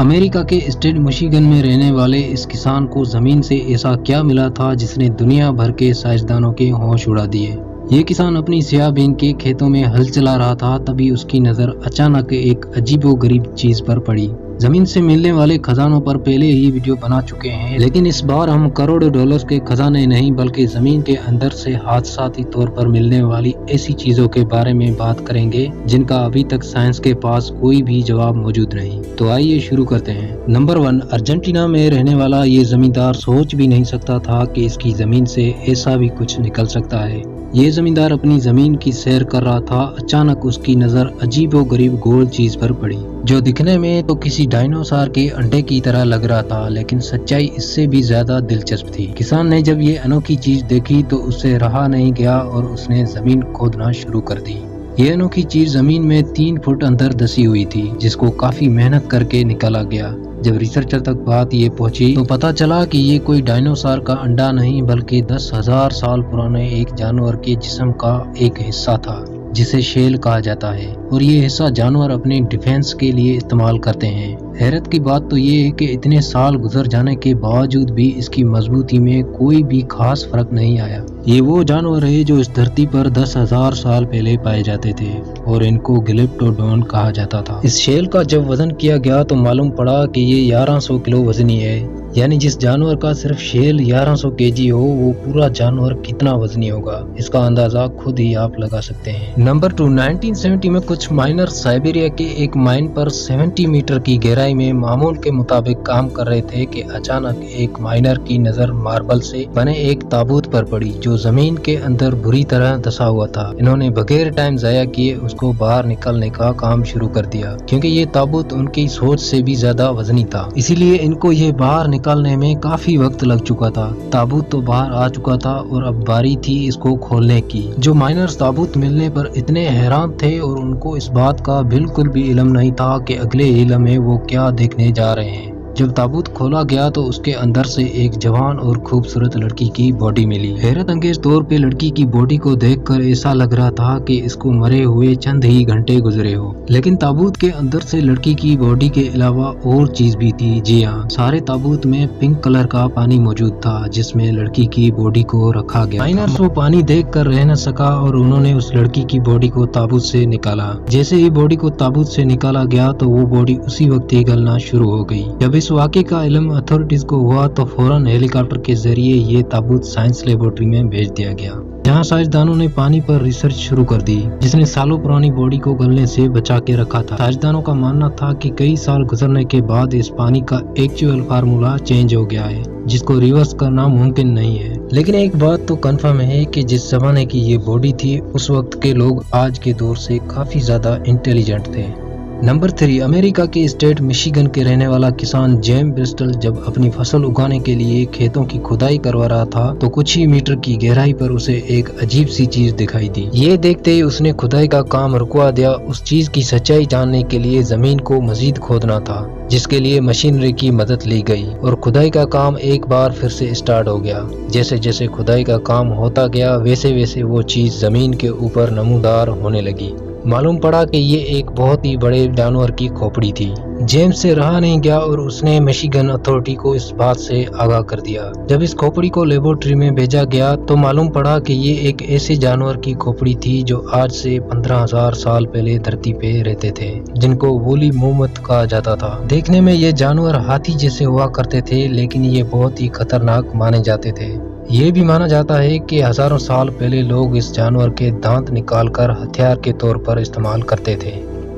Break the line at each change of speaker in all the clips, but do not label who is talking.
امریکہ کے state Michigan میں رہنے والے اس کسان کو زمین سے ایسا کیا ملا تھا جس نے دنیا بھر کے سائنسدانوں کے ہوش اڑا دیے۔ یہ کسان اپنی سیاہ بین کے کھیتوں میں ہل چلا رہا تھا، تبھی اس کی نظر اچانک ایک عجیب و غریب چیز پر پڑی۔ زمین سے ملنے والے خزانوں پر پہلے ہی ویڈیو بنا چکے ہیں، لیکن اس بار ہم کروڑوں ڈالرز کے خزانے نہیں بلکہ زمین کے اندر سے حادثاتی طور پر ملنے والی ایسی چیزوں کے بارے میں بات کریں گے جن کا ابھی تک سائنس کے پاس کوئی بھی جواب موجود نہیں۔ تو آئیے شروع کرتے ہیں۔ نمبر 1، ارجنٹینا میں رہنے والا یہ زمیندار سوچ بھی نہیں سکتا تھا کہ اس کی زمین سے ایسا بھی کچھ نکل سکتا ہے۔ یہ زمیندار اپنی زمین کی سیر کر رہا تھا، اچانک اس کی نظر عجیب و غریب گول چیز پر پڑی جو دکھنے میں تو کسی ڈائنوسار کے انڈے کی طرح لگ رہا تھا، لیکن سچائی اس سے بھی زیادہ دلچسپ تھی۔ کسان نے جب یہ انوکھی چیز دیکھی تو اسے رہا نہیں گیا اور اس نے زمین کھودنا شروع کر دی۔ یہ انوکھی چیز زمین میں 3 فٹ اندر دسی ہوئی تھی، جس کو کافی محنت کر کے نکالا گیا۔ جب ریسرچر تک بات یہ پہنچی تو پتا چلا کہ یہ کوئی ڈائنوسار کا انڈا نہیں بلکہ 10,000 سال پرانے ایک جانور کے جسم کا ایک حصہ تھا جسے شیل کہا جاتا ہے، اور یہ حصہ جانور اپنے ڈیفنس کے لیے استعمال کرتے ہیں۔ حیرت کی بات تو یہ ہے کہ اتنے سال گزر جانے کے باوجود بھی اس کی مضبوطی میں کوئی بھی خاص فرق نہیں آیا۔ یہ وہ جانور ہے جو اس دھرتی پر 10,000 سال پہلے پائے جاتے تھے اور ان کو گلیپٹوڈون کہا جاتا تھا۔ اس شیل کا جب وزن کیا گیا تو معلوم پڑا کہ یہ 1100 کلو وزنی ہے، یعنی جس جانور کا صرف شیل 1100 kg ہو وہ پورا جانور کتنا وزنی ہوگا، اس کا اندازہ خود ہی آپ لگا سکتے ہیں۔ نمبر 2، 1970 میں کچھ مائنر سائبیریا کے ایک مائن پر 70 میٹر کی گہرائی میں معمول کے مطابق کام کر رہے تھے کہ اچانک ایک مائنر کی نظر ماربل سے بنے ایک تابوت پر پڑی جو زمین کے اندر بری طرح دسا ہوا تھا۔ انہوں نے بغیر ٹائم ضائع کیے اس کو باہر نکالنے کا کام شروع کر دیا، کیونکہ یہ تابوت ان کی سوچ سے بھی زیادہ وزنی تھا، اسی لیے ان کو یہ باہر نکالنے میں کافی وقت لگ چکا تھا۔ تابوت تو باہر آ چکا تھا اور اب باری تھی اس کو کھولنے کی۔ جو مائنرز تابوت ملنے پر اتنے حیران تھے اور ان کو اس بات کا بالکل بھی علم نہیں تھا کہ اگلے ہی لمحے وہ کیا دیکھنے جا رہے ہیں۔ جب تابوت کھولا گیا تو اس کے اندر سے ایک جوان اور خوبصورت لڑکی کی باڈی ملی۔ حیرت انگیز طور پہ لڑکی کی باڈی کو دیکھ کر ایسا لگ رہا تھا کہ اس کو مرے ہوئے چند ہی گھنٹے گزرے ہو، لیکن تابوت کے اندر سے لڑکی کی باڈی کے علاوہ اور چیز بھی تھی۔ جی ہاں، سارے تابوت میں پنک کلر کا پانی موجود تھا جس میں لڑکی کی باڈی کو رکھا گیا۔ مائنرز وہ پانی دیکھ کر رہ نہ سکا اور انہوں نے اس لڑکی کی باڈی کو تابوت سے نکالا۔ جیسے ہی باڈی کو تابوت سے نکالا گیا تو وہ باڈی اسی وقت ہی گلنا شروع ہو گئی۔ جب اس واقعے کا علم اتھارٹیز کو ہوا تو فوراً ہیلی کاپٹر کے ذریعے یہ تابوت سائنس لیبارٹری میں بھیج دیا گیا، جہاں سائنسدانوں نے پانی پر ریسرچ شروع کر دی جس نے سالوں پرانی باڈی کو گلنے سے بچا کے رکھا تھا۔ سائنسدانوں کا ماننا تھا کہ کئی سال گزرنے کے بعد اس پانی کا ایکچوئل فارمولا چینج ہو گیا ہے جس کو ریورس کرنا ممکن نہیں ہے، لیکن ایک بات تو کنفرم ہے کہ جس زمانے کی یہ باڈی تھی اس وقت کے لوگ آج کے دور سے کافی زیادہ انٹیلیجنٹ تھے۔ نمبر 3، امریکہ کے اسٹیٹ مشیگن کے رہنے والا کسان جیم برسٹل جب اپنی فصل اگانے کے لیے کھیتوں کی کھدائی کروا رہا تھا تو کچھ ہی میٹر کی گہرائی پر اسے ایک عجیب سی چیز دکھائی دی۔ یہ دیکھتے ہی اس نے کھدائی کا کام رکوا دیا۔ اس چیز کی سچائی جاننے کے لیے زمین کو مزید کھودنا تھا، جس کے لیے مشینری کی مدد لی گئی اور کھدائی کا کام ایک بار پھر سے اسٹارٹ ہو گیا۔ جیسے جیسے کھدائی کا کام ہوتا گیا ویسے ویسے وہ چیز زمین کے اوپر نمودار ہونے لگی۔ معلوم پڑا کہ یہ ایک بہت ہی بڑے جانور کی کھوپڑی تھی۔ جیمز سے رہا نہیں گیا اور اس نے مشیگن اتھارٹی کو اس بات سے آگاہ کر دیا۔ جب اس کھوپڑی کو لیبارٹری میں بھیجا گیا تو معلوم پڑا کہ یہ ایک ایسے جانور کی کھوپڑی تھی جو آج سے 15,000 سال پہلے دھرتی پہ رہتے تھے، جن کو وولی مومت کہا جاتا تھا۔ دیکھنے میں یہ جانور ہاتھی جیسے ہوا کرتے تھے، لیکن یہ بہت ہی خطرناک مانے جاتے تھے۔ یہ بھی مانا جاتا ہے کہ ہزاروں سال پہلے لوگ اس جانور کے دانت نکال کر ہتھیار کے طور پر استعمال کرتے تھے۔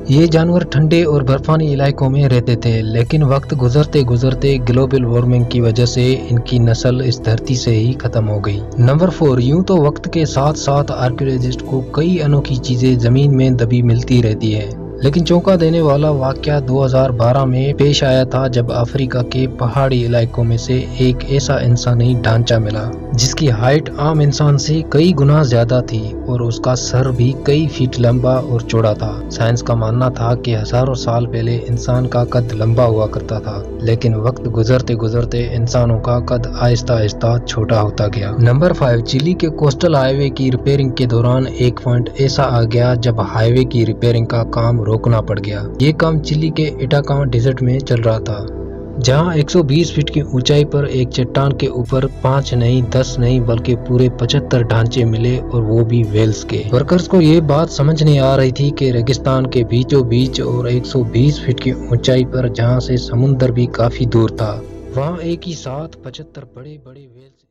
یہ جانور ٹھنڈے اور برفانی علاقوں میں رہتے تھے، لیکن وقت گزرتے گزرتے گلوبل وارمنگ کی وجہ سے ان کی نسل اس دھرتی سے ہی ختم ہو گئی۔ نمبر 4، یوں تو وقت کے ساتھ ساتھ آرکیولوجسٹ کو کئی انوکھی چیزیں زمین میں دبی ملتی رہتی ہے، لیکن چونکا دینے والا واقعہ 2012 میں پیش آیا تھا جب افریقہ کے پہاڑی علاقوں میں سے ایک ایسا انسانی ڈھانچہ ملا جس کی ہائٹ عام انسان سے کئی گنا زیادہ تھی اور اس کا سر بھی کئی فٹ لمبا اور چوڑا تھا۔ سائنس کا ماننا تھا کہ ہزاروں سال پہلے انسان کا قد لمبا ہوا کرتا تھا، لیکن وقت گزرتے گزرتے انسانوں کا قد آہستہ آہستہ چھوٹا ہوتا گیا۔ نمبر 5، چلی کے کوسٹل ہائی وے کی ریپیئرنگ کے دوران ایک پوائنٹ ایسا آ گیا جب ہائی وے کی ریپیئرنگ کا کام روکنا پڑ گیا۔ یہ کام چلی کے اٹاکاما ڈیزرٹ میں چل رہا تھا، جہاں 120 فٹ کی اونچائی پر ایک چٹان کے اوپر 5 نہیں 10 نہیں بلکہ پورے 75 ڈھانچے ملے، اور وہ بھی ویلز کے۔ ورکرز کو یہ بات سمجھ نہیں آ رہی تھی کہ ریگستان کے بیچوں بیچ اور 120 فٹ کی اونچائی پر، جہاں سے سمندر بھی کافی دور تھا، وہاں ایک ہی ساتھ 75 بڑے بڑے ویلز